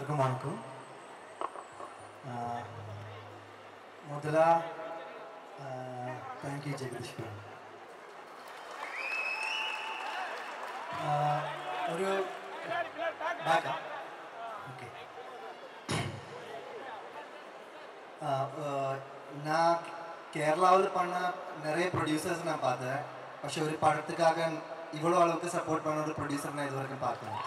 எல்லாருக்கும் வணக்கம். முதல்ல தேங்க்யூ ஜெகதீஷ். ஒரு பேக்கா ஓகே. நான் கேரளாவில் பண்ண நிறைய ப்ரொடியூசர்ஸ் நான் பார்த்தேன். പക്ഷെ ஒரு படத்துக்காக இவ்வளோ அளவுக்கு சப்போர்ட் பண்ண ஒரு ப்ரொடியூசர் நான் இது வரைக்கும் பார்க்கணும்.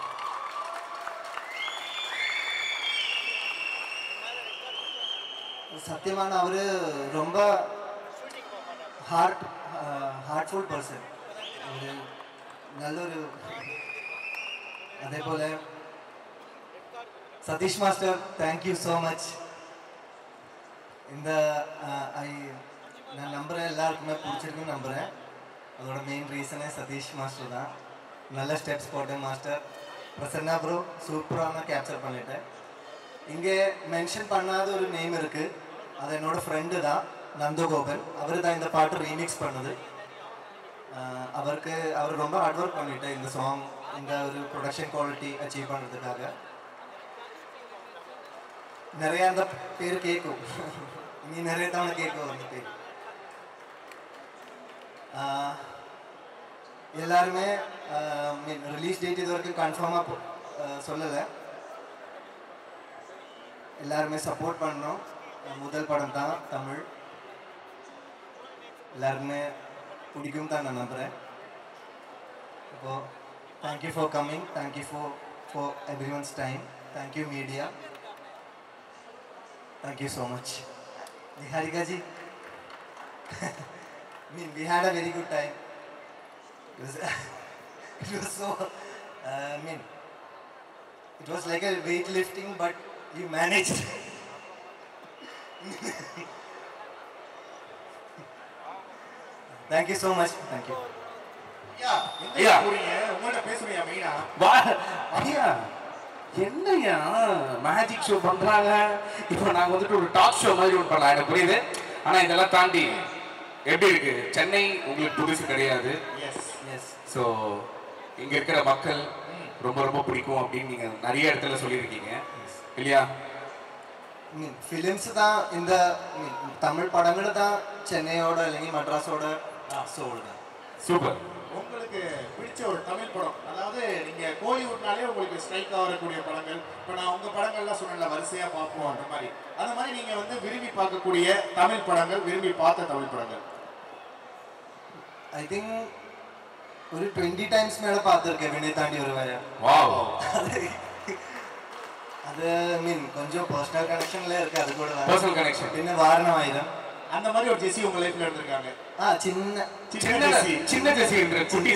சத்தியமான அவர் ரொம்ப ஹார்ட்ஃபுல் பர்சன். ஒரு நல்லொரு அதே போல் Satish master thank you so much. இந்த நான் நம்புகிறேன் எல்லாருக்குமே பிடிச்சிருக்குன்னு நம்புகிறேன். அதோட மெயின் ரீசனே சதீஷ் மாஸ்டர் தான். நல்ல ஸ்டெப்ஸ் போட்டேன் மாஸ்டர். பிரசன்னா ப்ரோ சூப்பராக கேப்சர் பண்ணிட்டேன். இங்கே மென்ஷன் பண்ணாத ஒரு நேம் இருக்குது. அது என்னோட ஃப்ரெண்டு தான், நந்தகோபன். அவர் தான் இந்த பாட்டு ரீமிக்ஸ் பண்ணது. அவர் ரொம்ப ஹார்ட் ஒர்க் பண்ணிட்டேன் இந்த சாங், இந்த ஒரு ப்ரொடக்ஷன் குவாலிட்டி அச்சீவ் பண்ணுறதுக்காக. நிறைய அந்த பேர் கேட்கும், இனி நிறைய தவணை கேட்கும் அந்த பேர். எல்லாருமே ரிலீஸ் டேட் இது வரைக்கும் கன்ஃபார்மாக சொல்லலை. எல்லாருமே சப்போர்ட் பண்ணோம். முதல் படம் தான் தமிழ், எல்லாருமே பிடிக்கும் தான் நான் நம்புகிறேன். இப்போ thank you for coming, thank you for every once time, thank you media, thank you so much. Niharika ji, we had a very good time. It was so, it was like a weightlifting, but you managed. Thank you so much. Thank you. என்னையா magic show பண்றாங்க. இப்போ நாங்கள் வந்துட்டு ஒரு talk show மாதிரி ஒன்று பண்ணலாம், எனக்கு புரியுது. ஆனால் இதெல்லாம் தாண்டி எப்படி இருக்கு? சென்னை உங்களுக்கு புதுசு கிடையாது. ஸோ இங்கே இருக்கிற மக்கள் ரொம்ப ரொம்ப பிடிக்கும் அப்படின்னு நீங்கள் நிறைய இடத்துல சொல்லியிருக்கீங்க இல்லையா? ஃபிலிம்ஸ் தான், இந்த தமிழ் படங்கள் தான் சென்னையோட இல்லைங்க மெட்ராஸோட சோல் தான். சூப்பர். உங்களுக்கு பிடிச்ச ஒரு தமிழ் படம், அதாவது நீங்க கோலிவுட்னாலே உங்களுக்கு ஸ்ட்ரைக் ஆகக்கூடிய படங்கள், இப்போ நான் உங்க படங்கள்லாம் சொன்னல வரிசையா பார்ப்போம் அந்த மாதிரி நீங்க வந்து விரும்பி பார்க்கக்கூடிய தமிழ் படங்கள், விரும்பி பார்த்த தமிழ் படங்கள்? ஐ திங்க் ஒரு 20 டைம்ஸ் மேல பார்த்துருக்கேன் வினய் தாண்டி ஒரு வர. வாவ். அது கொஞ்சம் பர்சனல் கனெக்ஷன்ல இருக்கு. அது கூட பர்சனல் கனெக்ஷன். பின்ன வாரணமாயிரம் அந்த மாதிரி ஒரு ஜெசி உங்க லைஃப்ல இருந்திருக்காங்க? சின்ன ஜெசி என்ற குட்டி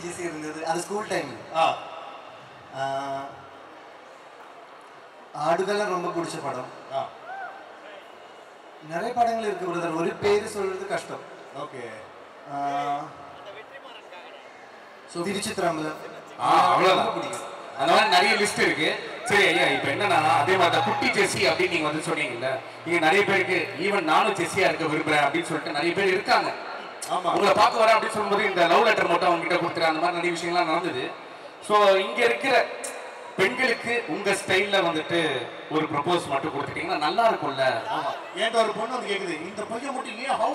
ஜெசி இருந்தது. அது ஸ்கூல் டைம். ஆடுகள்லாம் ரொம்ப பிடிச்ச படம். நிறைய படங்கள் இருக்கு பிரதர், ஒரு பேரு சொல்றது கஷ்டம். ஓகே. திருச்சித்திரம்பலம் அவ்வளவுதான் பிடிக்கும். அந்த மாதிரி நிறைய லிஸ்ட் இருக்கு. சரி ஐயா, இப்போ என்னன்னா அதே மாதிரி குட்டி ஜெஸ்ஸி அப்படின்னு நீங்க வந்து சொன்னீங்கல்ல, நீங்க நிறைய பேருக்கு ஈவன் நானும் ஜெஸ்ஸியா இருக்க விரும்புறேன் அப்படின்னு சொல்லிட்டு நிறைய பேர் இருக்காங்க. உங்களை பார்க்க வரேன் அப்படின்னு சொல்லும்போது இந்த லவ் லெட்டர் மட்டும் அவங்க கிட்ட கொடுத்துரு, அந்த மாதிரி நிறைய விஷயங்கள்லாம் நடந்தது. ஸோ இங்க இருக்கிற பெண்களுக்கு உங்க ஸ்டைல்ல வந்துட்டு ஒரு ப்ரொபோஸ் மட்டும் கொடுத்துட்டீங்கன்னா நல்லா இருக்கும்ல. ஏன்டா ஒரு பொண்ணு வந்து கேக்குது, இந்த பையன் மட்டும் ஏன் how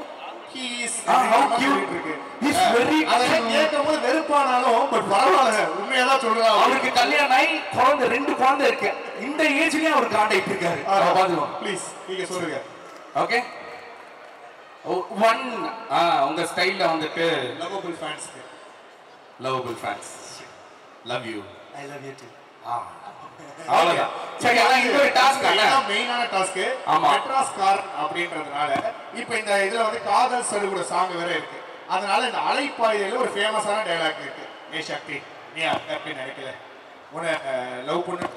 கேட்கும்போது வெறுப்பானாலும் பட் பரவாயில்ல, உண்மையதான் சொல்றான். அவருக்கு கல்யாணம் ஆகி குழந்தை 2 குழந்தை இருக்கு. இந்த ஏஜ்லயே அவர் காண்டாக்ட் இருக்காரு. பாத்துக்கோங்க ப்ளீஸ், நீங்க சொல்லுங்க. ஓகே. ஒன் உங்க ஸ்டைல்ல வந்துட்டு lovable fans, love you, I love you to. அவ்வளவுதான். சரி, ஆனா இது ஒரு டாஸ்க் அல்ல, மெயினான டாஸ்க். மெட்ராஸ் கார் அப்படின்றதுனால இப்போ இந்த இதுல வந்து காதல் சடுகுட சாங் வேற இருக்கு. அதனால இந்த அலைப்பாயுதையில ஒரு ஃபேமஸான டயலாக் இருக்கு. ஏ சக்தி, நீ அப்படி நினைக்கல, உன்னை லவ் பண்ணு,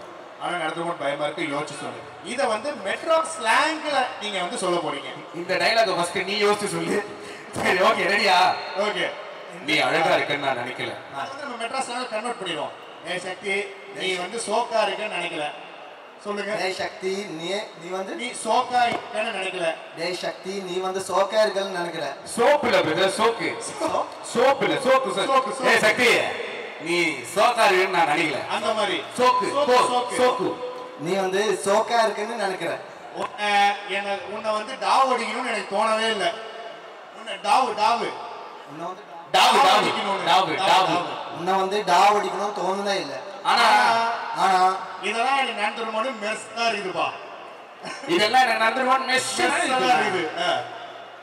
ஆனா நடந்துக்கும் பயமா இருக்கு, யோசிச்சு சொல்லு. இதை வந்து மெட்ராஸ் ஸ்லாங்ல நீங்க வந்து சொல்ல போறீங்க. இந்த டயலாக் ஃபர்ஸ்ட் நீ யோசிச்சு சொல்லு. சரி, ஓகே, ரெடியா? ஓகே. நீ அழகா இருக்கன்னு நான் நினைக்கல. நம்ம மெட்ராஸ் ஸ்லாங்ல கன்வெர்ட் பண்ணிடுவோம். ஏ சக்தி, நீ வந்து சோக்கா இருக்கன்னு நினைக்கல, சொல்லுங்க. டேய் சக்தி, நீ வந்து நீ சோக்கா இருக்கன்னு நினைக்கல. டேய் சக்தி, நீ வந்து சோக்கா இருக்கன்னு நினைக்கல. சோப்பு இல்ல பிரதர், சோக்கு. சோப்பு இல்ல, சோக்கு சார். ஏய் சக்தி, நீ சோக்காருன்னு நான் நினைக்கல. அந்த மாதிரி சோக்கு சோக்கு நீ வந்து சோக்கா இருக்குன்னு நினைக்கிற. உன்னை வந்து டாவ் அடிக்கணும்னு எனக்கு தோணவே இல்லை. உன்னை டாவு உன்னை வந்து டாவ் அடிக்கணும்னு தோணுதே இல்லை. ஆனா இதெல்லாம் எனக்கு நடந்துருமோன்னு மெர்ஸா இருக்குதுப்பா. இதெல்லாம் எனக்கு நடந்துருமோன்னு மெர்ஸா இருக்குது.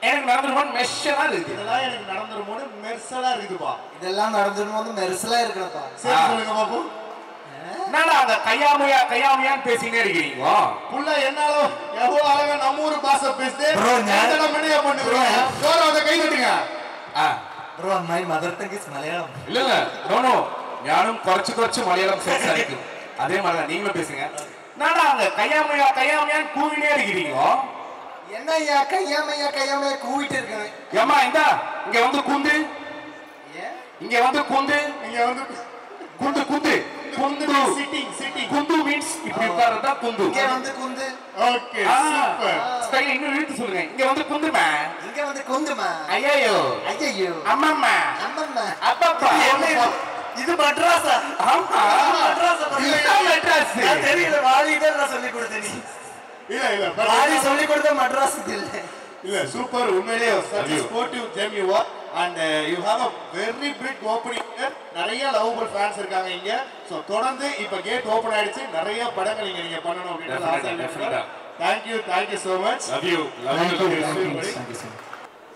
எனக்கு நடந்துருமோன்னு மெர்ஸா இருக்குது. இதெல்லாம் எனக்கு நடந்துருமோன்னு மெர்ஸா இருக்குதுப்பா. இதெல்லாம் நடந்துருமோன்னு மெர்ஸலா இருக்கணும்ப்பா. சரி சொல்லுங்க பாப்போம். என்னடா அந்த கையாமையான்னு பேசினே இருக்கீங்க? புள்ள என்னாலும் எவ்வளவு அழகா நம்ம ஊர் பாஷை பேசுது. மணியா பண்ணுறோம். அதை கை தட்டுங்க. Bro, my mother tongue is Malayalam. இல்ல நோ ஞானம் குறைச்சு மலையாளம் பேசுறீங்க. அதே மாதிரி நீங்களும் பேசுங்க. என்னடா அந்த கையாமையான்னு கூவினே இருக்கீங்க? என்னய்யா கையாமையா கூவிட்டு இருக்காங்க. ஏமா இங்க வந்து குந்து. இங்க வந்து குந்து சிட்டிங் குந்து மீன்ஸ் இப்படி உட்கார்றதா குந்து. இங்க வந்து குந்து. Okay super. ஸ்டைல் இன்னும் இழுத்து சொல்லுங்க. இங்க வந்து குந்துமா. ஐயோ அம்மம்மா அப்பப்பா. இது மட்ராஸா? ஆமா மட்ராஸ். தெரியல வாலிதான் நான் சொல்லி கொடுத்தேன். நீ இல்ல வாலி சொல்லி கொடுத்த மட்ராஸ் இல்ல சூப்பர். உண்மையிலேயே such a sportive gem you are and you have a very big opening. நிறைய லவபிள் ஃபேன்ஸ் இருக்காங்க இங்க. சோ தொடர்ந்து இப்ப கேட் ஓபன் ஆயிடுச்சு. நிறைய படங்கள் நீங்க பண்ணனும் அப்படிங்கறது ஆசை. Thank you so much. Love you.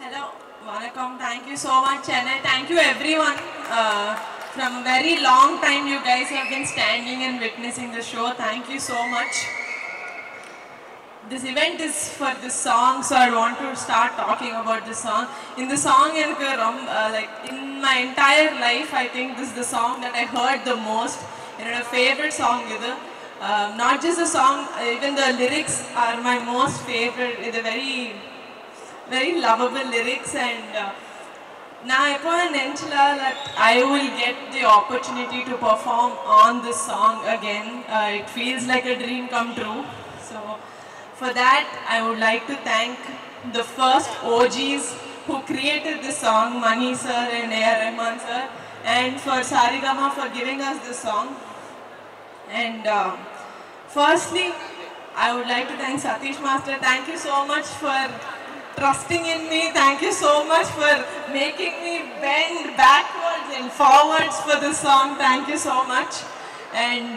Hello, vanakkam. Thank you so much, Chennai. Thank you everyone. From a very long time you guys have been standing and witnessing the show. Thank you so much. This event is for this song, so I want to start talking about this song. In the song, like in my entire life, I think this is the song that I heard the most. My favorite song is not just the song, even the lyrics are my most favorite. It's a very lovable lyrics, and now that I will get the opportunity to perform on this song again. It feels like a dream come true. So for that, I would like to thank the first OGs who created this song, Mani sir and A.R. Rahman sir, and for Saregama for giving us this song. And firstly, I would like to thank Satish Master. Thank you so much for trusting in me. Thank you so much for making me bend backwards and forwards for this song. Thank you so much. And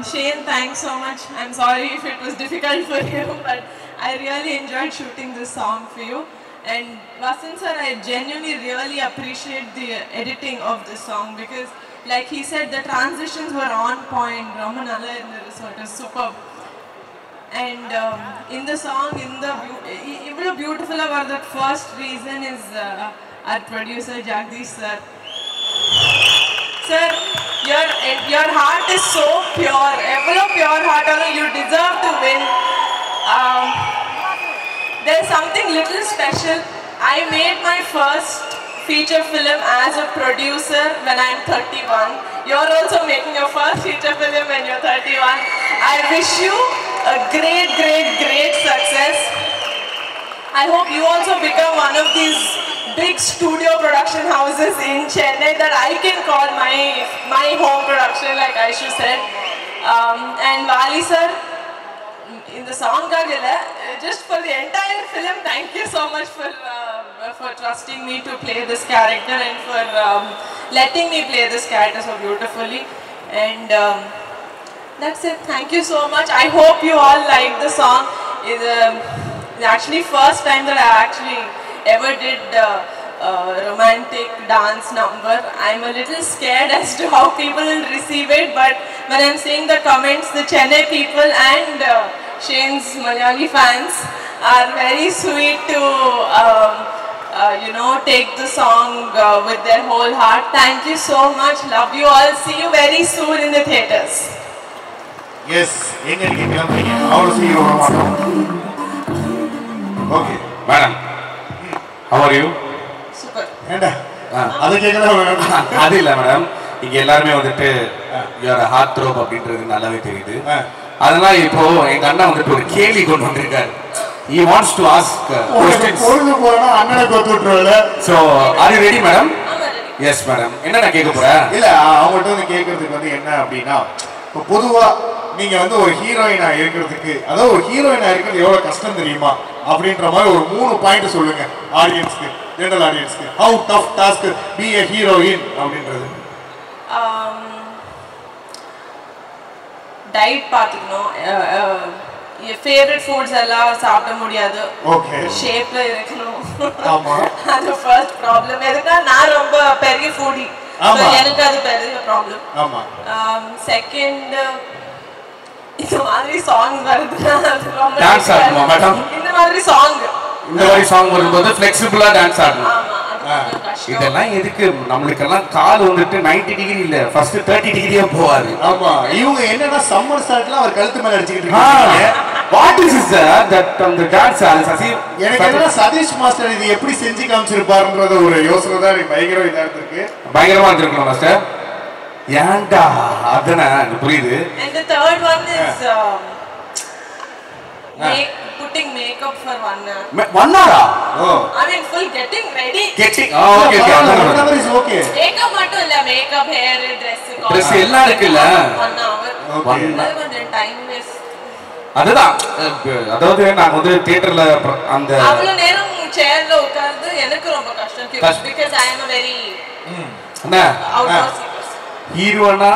Shane, thanks so much. I'm sorry if it was difficult for you, but I really enjoyed shooting this song for you. And Vasan sir, I genuinely really appreciate the editing of this song, because like he said, the transitions were on point. Ramanala in the resort is superb. And in the song, even beautiful about that first reason is our producer Jagdish sir. Sir, your heart is so pure. Evlo pure heart, you deserve to win. There's something little special. I made my first feature film as a producer when I'm 31. You're also making your first feature film when you're 31. I wish you a great success. I hope you also become one of these big studio production houses in Chennai that I can call my home production, like Aishu said. And Vali sir, in the song just for the entire film, thank you so much for trusting me to play this character and for letting me play this character so beautifully. And that's it. Thank you so much. I hope you all like the song. It's actually first time that I actually ever did a romantic dance number. I'm a little scared as to how people will receive it, but when I'm seeing the comments, the Chennai people and Shane's Malayali fans are very sweet to take the song with their whole heart. Thank you so much. Love you all. See you very soon in the theatres. Yes, எங்க இருக்கீங்க? அவ்வளவு சீக்கிரம் வர மாட்டோம். Okay madam, how are you? Super. ஏண்டா அது கேட்கலாம். அது இல்ல மேடம், இங்க எல்லாருமே வந்துட்டு யூஆர் ஹார்ட் த்ரோப் அப்படின்றது நல்லாவே தெரியுது. அதனால இப்போ எங்க அண்ணா வந்துட்டு ஒரு கேள்வி கொண்டு வந்திருக்காரு. He wants to ask questions. பொழுது போனா அண்ணனை கொத்து விட்டுறல. So are you ready, madam? Yes madam. என்ன நான் கேட்க போறேன்? இல்ல அவங்கள்ட்ட வந்து கேட்கறதுக்கு வந்து என்ன அப்படின்னா, இப்போ பொதுவா நீங்க வந்து ஒரு ஹீரோயினா இருக்கிறதுக்கு, அதாவது ஒரு ஹீரோயினா இருக்கிறது எவ்வளவு கஷ்டம் தெரியுமா அப்படின்ற மாதிரி ஒரு 3 பாயிண்ட் சொல்லுங்க ஆடியன்ஸ்க்கு, ஜெனரல் ஆடியன்ஸ்க்கு. How tough task be a heroine அப்படின்றது. டயட் பார்த்துக்கணும். ஃபேவரட் ஃபுட்ஸ் எல்லாம் சாப்பிட முடியாது. ஓகே. ஷேப்ல இருக்கணும். ஆமா. அது ஃபர்ஸ்ட் ப்ராப்ளம். எதுனா நான் ரொம்ப பெரிய ஃபுடி. எனக்கு அது பெரிய ப்ராப்ளம். ஆமா. செகண்ட் இந்த மாதிரி சாங்ஸ் வருதுன்னா அது ரொம்ப டான்ஸ் ஆடணுமா மேடம்? இந்த மாதிரி சாங் வரும்போது ஃப்ளெக்சிபிளா டான்ஸ் ஆடணும். ஆமா. இதெல்லாம் எதுக்கு? நம்மளுக்கெல்லாம் கால் வந்துட்டு 90 டிகிரி இல்ல, ஃபர்ஸ்ட் 30 டிகிரியே போவாரு. ஆமா. இவங்க என்னன்னா சம்மர் ஸ்டார்ட்ல அவர் கழுத்து மேல அடிச்சிட்டு இருக்காங்க. வாட் இஸ் இஸ் தட் அந்த டான்ஸ் சசி? எனக்கு என்ன சதீஷ் மாஸ்டர் இது எப்படி செஞ்சு காமிச்சிருப்பாருன்றது ஒரு யோசனை தான் எனக்கு பயங்கரமா இதா இருக்கு. பயங்கரமா இருந்திருக்கணும் மாஸ்டர். ஏன்டா அதனா புரியுது. And the third one is putting makeup for 1 hour. 1 hour? Oh. I mean full getting ready. Okay. Whatever is okay. Makeup மட்டும் இல்ல, makeup, hair, dress எல்லாம் இருக்குல்ல. 1 hour. Okay. கொஞ்சம் டைம் வேஸ்ட். அதுதான். அதாவது நாங்க வந்து தியேட்டர்ல அந்த அவ்வளவு நேரம் சேர்ல உட்கார்ந்து எனக்கு ரொம்ப கஷ்டம். Because I am a very outdoor ஹீரோனா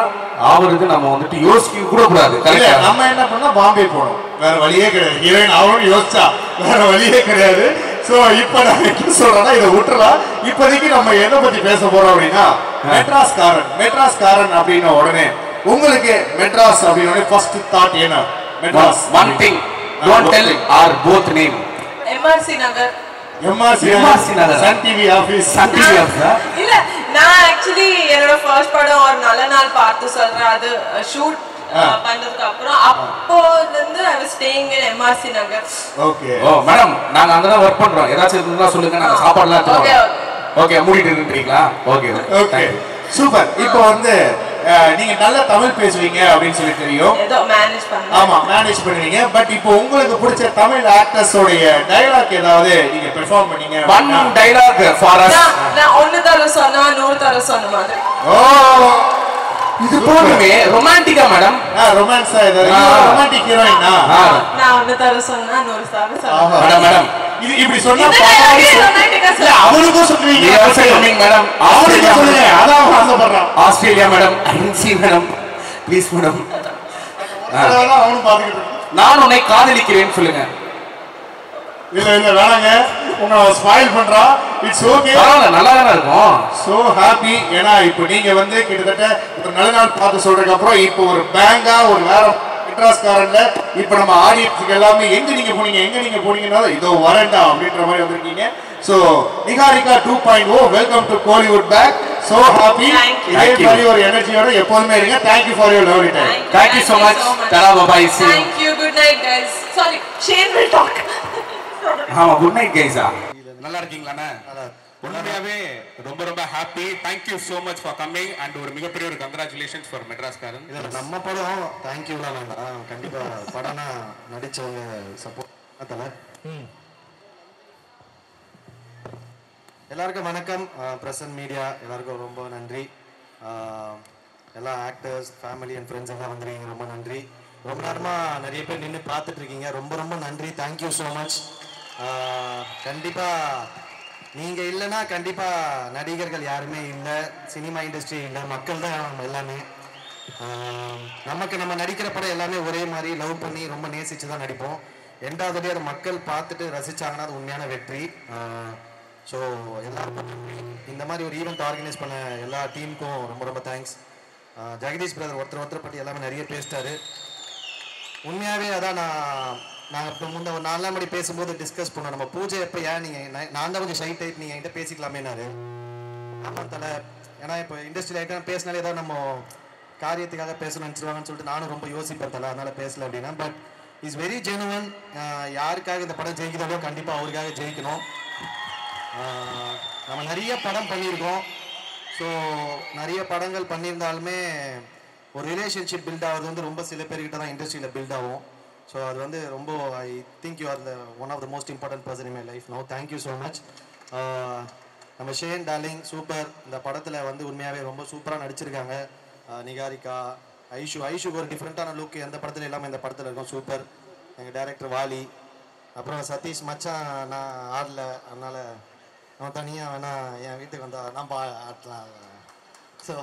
ஆவறது நம்ம வந்துட்டு யோசிக்க கூட கூடாது. இல்ல நம்ம என்ன பண்ணா பாம்பே போறோம், வேற வழியே கிடையாது. ஹீரோயின் ஆவணும் யோசிச்சா வேற வழியே கிடையாது. சோ இப்போ நான் என்ன சொல்றேன்னா இதை விட்டுறலாம். இப்போதைக்கு நம்ம என்ன பத்தி பேச போறோம் அப்படின்னா மெட்ராஸ்காரன் அப்படின்ன உடனே உங்களுக்கு மெட்ராஸ் அப்படின்னா ஃபர்ஸ்ட் தாட் என்ன? Madras. One thing, don't tell our both name. MRC Nagar. MRC Nagar. Sun TV office. இல்ல நான் ஆக்சுவலி என்னோட ஃபர்ஸ்ட் படம் ஒரு நல்ல நாள் பார்த்து சொல்றேன். அது ஷூட் பண்ணதுக்கு அப்புறம் அப்போ இருந்து I was staying in MRC Nagar. Okay. Oh madam, நாங்க அங்க தான் வர்க் பண்றோம். ஏதாச்சும் இருந்தா சொல்லுங்க, நாங்க சாப்பாடுலாம் எடுத்துறோம். ஓகே, மூடிட்டு இருக்கீங்களா? Okay okay super. இப்போ வந்து நீங்க நல்ல தமிழ் பேசுவீங்க அப்படின்னு சொல்லி தெரியும். ஏதோ மேனேஜ் பண்ணுங்க. ஆமா, மேனேஜ் பண்ணுவீங்க. பட் இப்போ உங்களுக்கு பிடிச்ச தமிழ் ஆக்டர்ஸோட டயலாக் ஏதாவது நீங்க பெர்ஃபார்ம் பண்ணீங்க? One dialogue for us. நான் ஒன்னு தர சொன்னா 100 தர சொன்ன மாதிரி. ஓ, இது போடுமே ரொமான்டிக்கா மேடம்? ரொமான்ஸா இது? ரொமான்டிக் ஹீரோயினா? நான் ஒன்னு தர சொன்னா 100 தர சொன்னா. மேடம் இது இப்படி சொன்னா ரொமான்டிக்கா இல்ல அவளுக்கும் சொல்றீங்க. மேடம் அவளுக்கு சொல்லுங்க, அதான் ஆசைப்படுறான். Australia madam, INC madam, please madam. அதனால அவனும் பாத்துக்கிட்டு நான் உன்னை காதலிக்கிறேன்னு சொல்லுங்க. இல்ல வேணாங்க, உங்க ஸ்மைல் பண்றா. இட்ஸ் ஓகே, நல்லா தானே இருக்கும். So happy. ஏன்னா இப்போ நீங்க வந்து கிட்டத்தட்ட ஒரு நல்ல நாள் பார்த்து சொல்றதுக்கு அப்புறம் இப்போ ஒரு பேங்கா ஒரு வேற மெட்ராஸ்காரன்ல இப்போ நம்ம ஆடியன்ஸுக்கு எல்லாமே எங்க நீங்க போனீங்கன்னா இதோ வரண்டா அப்படின்ற மாதிரி வந்திருக்கீங்க. So Niharika 2.0 welcome to Kollywood back. So happy. இதே மாதிரி ஒரு எனர்ஜியோட எப்போதுமே இருங்க. Thank you for your lovely time. Thank you so much. Tata bye. Thank you. Good night guys. Sorry, Shane will talk. ஆமா, குட் நைட் கைஸா. நல்லா இருக்கீங்களாண்ணே? உண்மையாவே ரொம்ப happy. Thank you so much for coming and ஒரு மிகப்பெரிய ஒரு கங்க்ராச்சுலேஷன்ஸ் ஃபார் மெட்ராஸ்காரன். இல்லை நம்ம படம் தேங்க்யூலாம் வேண்டாம். கண்டிப்பாக படம்னா நடித்தவங்க சப்போர்ட் தலை. எல்லாருக்கும் வணக்கம். பிரசன்ட் மீடியா எல்லாருக்கும் ரொம்ப நன்றி. எல்லா ஆக்டர்ஸ், ஃபேமிலி அண்ட் ஃப்ரெண்ட்ஸ் எல்லாம் வந்துருக்கீங்க, ரொம்ப நன்றி. ரொம்ப நேரமாக நிறைய பேர் நின்று பார்த்துட்டு இருக்கீங்க, ரொம்ப நன்றி. Thank you so much. கண்டிப்பாக நீங்கள் இல்லைன்னா கண்டிப்பாக நடிகர்கள் யாருமே இல்லை, சினிமா இண்டஸ்ட்ரி இல்லை, மக்கள் தான் நம்ம எல்லாமே. நமக்கு நம்ம நடிக்கிற படம் எல்லாமே ஒரே மாதிரி லவ் பண்ணி ரொம்ப நேசித்து தான் நடிப்போம். ரெண்டாவது அதை மக்கள் பார்த்துட்டு ரசித்தாங்கன்னா அது உண்மையான வெற்றி. ஸோ எல்லாருக்கும் இந்த மாதிரி ஒரு ஈவெண்ட் ஆர்கனைஸ் பண்ண எல்லா டீமுக்கும் ரொம்ப தேங்க்ஸ். ஜெகதீஷ் பிரதர் ஒருத்தர் பற்றி எல்லாமே நிறைய பேசிட்டாரு. உண்மையாகவே அதான் நாங்கள் இப்போ முன்ன ஒரு 4 மணி பேசும்போது டிஸ்கஸ் பண்ணோம், நம்ம பூஜை எப்போ ஏன் நீங்கள் நான் தான் கொஞ்சம் ஷை டைப், நீங்கள் என்கிட்ட பேசிக்கலாமேனாரு. ஆமாம் தலை, ஏன்னா இப்போ இண்டஸ்ட்ரியில் ஐட்டம் பேசினாலே ஏதாவது நம்ம காரியத்துக்காக பேசணும்னு நினச்சிருவாங்கன்னு சொல்லிட்டு நானும் ரொம்ப யோசிப்பேன் தலை, அதனால் பேசல அப்படின்னா. But is very genuine. யாருக்காக இந்த படம் ஜெயிக்கிறதோ கண்டிப்பாக அவருக்காக ஜெயிக்கணும். நம்ம நிறைய படம் பண்ணியிருக்கோம். ஸோ நிறைய படங்கள் பண்ணியிருந்தாலுமே ஒரு ரிலேஷன்ஷிப் பில்ட் ஆகிறது வந்து ரொம்ப சில பேர்கிட்ட தான் இண்டஸ்ட்ரியில் பில்ட் ஆகும். ஸோ அது வந்து ரொம்ப I think you are the one of the most important person in my life now. Thank you so much. நம்ம ஷேன் டார்லிங் சூப்பர். இந்த படத்தில் வந்து உண்மையாகவே ரொம்ப சூப்பராக நடிச்சிருக்காங்க. நிகாரிகா, ஐஷுக்கு ஒரு டிஃப்ரெண்ட்டான லுக் எந்த படத்துல இல்லாமல் இந்த படத்தில் இருக்கும். சூப்பர். எங்கள் டைரக்டர் வாலி, அப்புறம் சதீஷ் மச்சான் நான் ஆடல, அதனால் அவன் தனியாக வேணா என் வீட்டுக்கு வந்தால் நான் ஆடலாம். So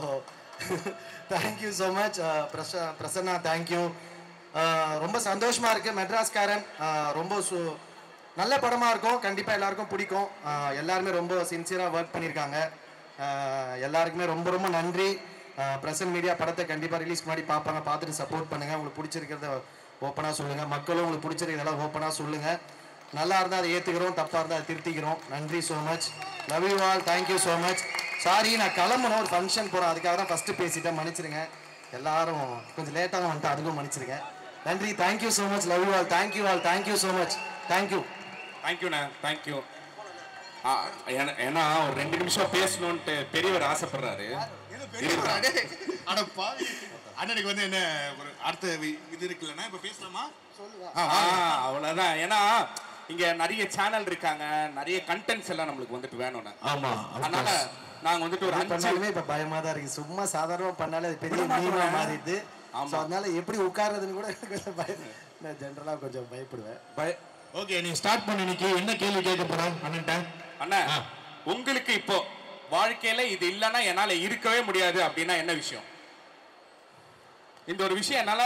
thank you so much Prasanna, thank you. ரொம்ப சந்தோஷமாக இருக்குது. மெட்ராஸ்காரன் ரொம்ப நல்ல படமாக இருக்கும், கண்டிப்பாக எல்லாருக்கும் பிடிக்கும். எல்லாருமே ரொம்ப சின்சியராக ஒர்க் பண்ணியிருக்காங்க. எல்லாருக்குமே ரொம்ப ரொம்ப நன்றி. பிரசன்ட் மீடியா படத்தை கண்டிப்பாக ரிலீஸ் பண்ணி பார்ப்பாங்க, பார்த்துட்டு சப்போர்ட் பண்ணுங்கள். உங்களுக்கு பிடிச்சிருக்கிறத ஓப்பனாக சொல்லுங்கள். மக்களும் உங்களுக்கு பிடிச்சிருக்கிறதெல்லாம் ஓப்பனாக சொல்லுங்கள். நல்லா இருந்தால் அதை ஏற்றுக்கிறோம், தப்பாக இருந்தால் அதை திருத்திக்கிறோம். நன்றி so much. Love you all. Thank you so much. Sorry, நான் கிளம்பணும், ஒரு ஃபங்க்ஷன் போகிறேன், அதுக்காக தான் ஃபஸ்ட்டு பேசிட்டேன், மன்னிச்சிருங்க. எல்லாரும் கொஞ்சம் லேட்டாக வந்துட்டு அதுக்கும் மன்னிச்சிருங்க. நன்றி. Thank you so much. Love you all. Thank you all. Thank you so much. Thank you. தேங்க்யூண்ணே, தேங்க்யூ. ஏன்னா ஒரு 2 நிமிஷம் பேசணும்ட்டு பெரியவர் ஆசைப்படுறாரு. அண்ணனுக்கு வந்து என்ன ஒரு அடுத்த இது இருக்குல்லண்ணா, இப்ப பேசலாமா? அவ்வளவுதான். ஏன்னா இங்க நிறைய சேனல் இருக்காங்க, நிறைய கண்டென்ட்ஸ் எல்லாம் நம்மளுக்கு வந்துட்டு வேணும்ண்ணே. ஆமா, அதனால நாங்க வந்துட்டு ஒரு 5 பண்ணாலுமே இப்ப பயமா தான் இருக்கு. சும்மா சாதாரணமா பண்ணாலே அது பெரிய மீமா மாறிடுது. அதனால எப்படி உட்கார்றதுன்னு கூட கொஞ்சம் நான் ஜென்ரலா கொஞ்சம் பயப்படுவேன். ஓகே, நீ ஸ்டார்ட் பண்ணி இன்னைக்கு என்ன கேள்வி கேட்க போறேன் அண்ணன்ட்ட? அண்ணா, உங்களுக்கு இப்போ வாழ்க்கையில இது இல்லைன்னா என்னால இருக்கவே முடியாது அப்படின்னா என்ன விஷயம்? இந்த ஒரு விஷயம் என்னால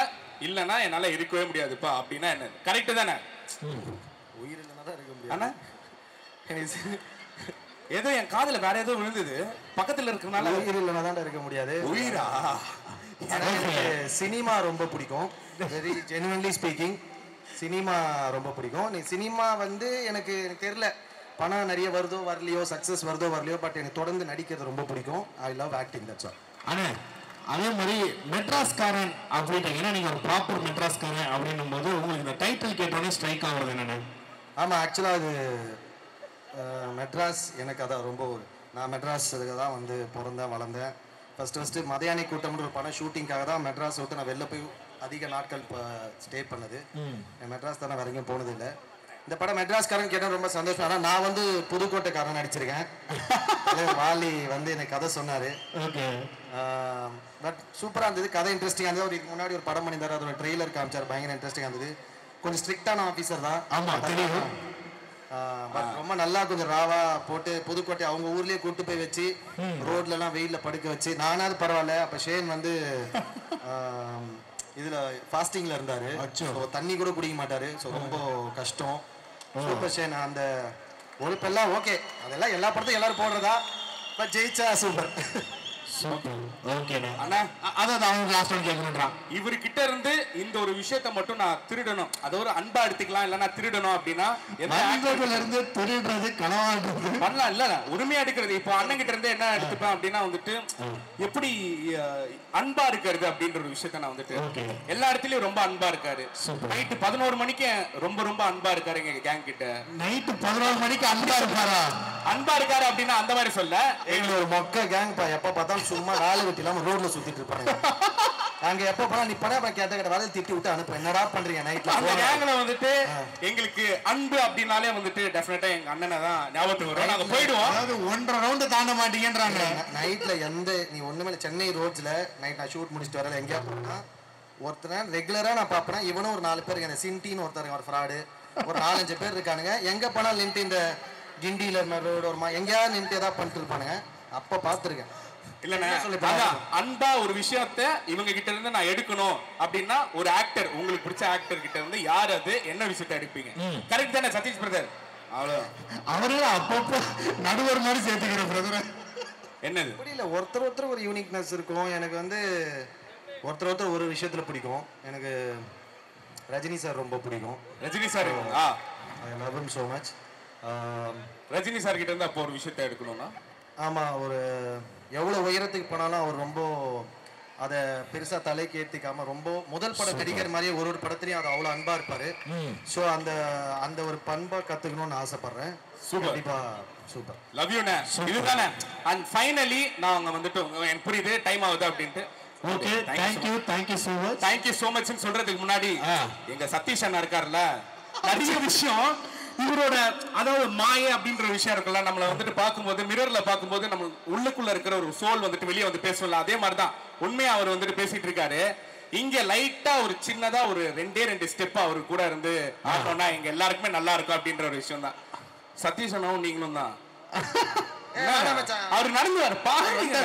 இல்லைன்னா என்னால இருக்கவே முடியாதுப்பா அப்படின்னா என்ன? கரெக்ட் தானே? உயிர் இல்லைன்னா தான் இருக்க முடியாது அண்ணா. ஏதோ என் காதுல வேற ஏதோ விழுந்தது, பக்கத்துல இருக்கறனால உயிர் இல்லைன்னா தான் இருக்க முடியாது. உயிரா? எனக்கு சினிமா ரொம்ப பிடிக்கும். வெரி ஜெனுவன்லி ஸ்பீக்கிங், சினிமா ரொம்ப பிடிக்கும். நீ சினிமா வந்து எனக்கு தெரியல, பணம் நிறைய வருதோ வரலையோ, சக்ஸஸ் வருதோ வரலையோ, பட் எனக்கு தொடர்ந்து நடிக்கிறது ரொம்ப பிடிக்கும். I love acting, that's all. அண்ணே, அதே மாதிரி மெட்ராஸ்காரன் அப்படின்ட்டு, ஏன்னா நீங்க ஒரு ப்ராப்பர் மெட்ராஸ்காரன் அப்படின்னும் போது உங்களுக்கு இந்த டைட்டில் கேட்டோன்னே ஸ்ட்ரைக் ஆகுறது என்னென்ன? ஆமாம், ஆக்சுவலாக அது மெட்ராஸ் எனக்கு அதான் ரொம்ப நான் மெட்ராஸ் தான் வந்து பிறந்தேன் வளர்ந்தேன். ஃபஸ்ட்டு மதியானி கூட்டம்ன்ற ஒரு படம் ஷூட்டிங்காக தான் மெட்ராஸ் விட்டு நான் வெளில போய் அதிக நாட்கள் இப்போ ஸ்டே பண்ணது. மெட்ராஸ் தானே வேற எங்கேயும் போனது இல்லை. இந்த படம் மெட்ராஸ்காரன் கேட்டால் ரொம்ப சந்தோஷம். ஆனால் நான் வந்து புதுக்கோட்டைக்காரன் நடிச்சிருக்கேன். வாலி வந்து எனக்கு கதை சொன்னார். ஓகே, பட் சூப்பராக இருந்தது, கதை இன்ட்ரெஸ்டிங்காக இருந்தது. ஒரு இதுக்கு முன்னாடி ஒரு படம் பண்ணியிருந்தார், அதோட ட்ரெய்லர் காமிச்சார், பயங்கர இன்ட்ரெஸ்டிங்காக இருந்தது. கொஞ்சம் ஸ்ட்ரிக்டான ஆஃபீஸர் தான். ஆமாம் தெரியும். பட் ரொம்ப நல்லா கொஞ்சம் ராவா போட்டு புதுக்கோட்டை அவங்க ஊர்லயே கூட்டு போய் வச்சு ரோட்ல எல்லாம் வெயில்ல படுக்க வச்சு, நானாவது பரவாயில்ல. அப்ப ஷேன் வந்து இதுல ஃபாஸ்டிங்ல இருந்தாரு, தண்ணி கூட குடிக்க மாட்டாரு. ஸோ ரொம்ப கஷ்டம். Super Shane. அந்த உழைப்பெல்லாம் ஓகே, அதெல்லாம் எல்லா படத்தையும் எல்லாரும் போடுறதா, பட் ஜெயிச்சா சூப்பர். இவர்கிட்ட இருந்து இந்த ஒரு விஷயத்த மட்டும் நான் திருடணும், அது ஒரு அன்பா எடுத்துக்கலாம், இல்லன்னா திருடணும் அப்படின்னா இருந்து திருடுறது கனவாடுறது பண்ணலாம். இல்ல உரிமையா எடுக்கிறது. இப்போ அண்ணன் கிட்ட இருந்து என்ன எடுத்துப்பேன் அப்படின்னா வந்துட்டு எப்படி அன்பா இருக்கிறது அப்படின்ற ஒரு விஷயத்த நான் வந்துட்டு எல்லா இடத்துலயும் ரொம்ப அன்பா இருக்காரு. நைட்டு 11 மணிக்கு ரொம்ப ரொம்ப அன்பா இருக்காரு எங்க கேங் கிட்ட. நைட்டு 11 மணிக்கு அன்பா இருக்காரா? அன்பா இருக்காரு அப்படின்னா அந்த மாதிரி சொல்ல, எங்களுக்கு ஒரு மொக்க கேங் எப்ப பார்த்தாலும் சும்மா வேலை வெட்டி இல்லாம ரோட்ல சுத்திட்டு இருப்பாங்க. அங்க எப்ப போனா நீ படம் கேட்ட வேலையை திட்டி விட்டு அனுப்ப, என்னடா பண்றீங்க நைட்ல? அந்த கேங்ல வந்துட்டு எங்களுக்கு அன்பு அப்படின்னாலே வந்துட்டு டெஃபினட்டா எங்க அண்ணனை தான் ஞாபகத்துக்கு வரும். நாங்க போயிடுவோம். அதாவது 1.5 ரவுண்ட் தாண்ட மாட்டீங்கன்றாங்க. நைட்ல நீ ஒண்ணுமே சென்னை ரோட்ஸ்ல நைட் நான் ஷூட் முடிச்சுட்டு வரல, எங்கேயா போனா ஒருத்தர் ரெகுலரா நான் பாப்பேன். இவனும் ஒரு 4 பேர் இருக்காங்க. சின்டின்னு ஒருத்தர், ஒரு ஃப்ராடு, ஒரு 4-5 பேர் இருக்கானுங்க. எங்க போனாலும் நின்று இந்த கிண்டியில ரோடு ஒரு எங்கேயாவது நின்று ஏதாவது பண்ணிட்டு இருப்பானுங்க. அப்ப பாத்துருக்கேன். அன்பா ஒரு விஷயத்த இவங்க கிட்ட இருந்து நான் எடுக்கணும் அப்படின்னா ஒரு ஆக்டர், உங்களுக்கு பிடிச்ச ஆக்டர் கிட்ட இருந்து யார் அது என்ன விஷயத்த எடுப்பீங்க? கரெக்ட் தானே சதீஷ் பிரதர்? அவரு அப்பப்போ நடுவர் மாதிரி சேர்த்துக்கிற பிரதர். என்னது புரியல, ஒருத்தர் ஒரு யூனிக்னஸ் இருக்கும். எனக்கு வந்து ஒருத்தர் ஒரு விஷயத்துல பிடிக்கும். எனக்கு ரஜினி சார் ரொம்ப பிடிக்கும். Rajini sir I love him so much. Rajini sir கிட்ட இருந்து அப்போ ஒரு விஷயத்த எடுக்கணும்னா, ஆமாம், ஒரு எவ்வளோ உயரத்துக்கு போனாலும் அவர் ரொம்ப அதை பெருசாக தலைக்கு ஏற்றிக்காம ரொம்ப முதல் படம் நடிக்கிற மாதிரியே ஒரு படத்துலையும் அது அவ்வளோ அன்பாக இருப்பார். ஸோ அந்த ஒரு பண்பை கற்றுக்கணும்னு ஆசைப்பட்றேன். சூப்பர். லவ் யூ நே. இதுதானே. அண்ட் ஃபைனலி நாங்க வந்துட்டு எனக்கு புரியுது டைம் ஆகுது அப்படின்ட்டு. ஓகே, தேங்க்யூ ஸோ மச் சொல்றதுக்கு முன்னாடி எங்க சதீஷ் அண்ணா இருக்காருல்ல, நிறைய விஷயம் இவரோட அதாவது மாயை அப்படின்ற விஷயம் இருக்குல்ல, நம்மளை வந்துட்டு பார்க்கும்போது மிரர்ல பார்க்கும்போது நம்ம உள்ளுக்குள்ள இருக்கிற ஒரு சோல் வந்துட்டு வெளியே வந்து பேசல. அதே மாதிரிதான் உண்மையா அவர் வந்துட்டு பேசிட்டு இருக்காரு. இங்க லைட்டா ஒரு சின்னதா ஒரு ரெண்டு ஸ்டெப் அவரு கூட இருந்து ஆட்டோம்னா இங்க எல்லாருக்குமே நல்லா இருக்கும் அப்படின்ற ஒரு விஷயம் தான். சதீஷ் அண்ணாவும் நீங்களும் தான் அவர் நடந்துவார் பாருங்க.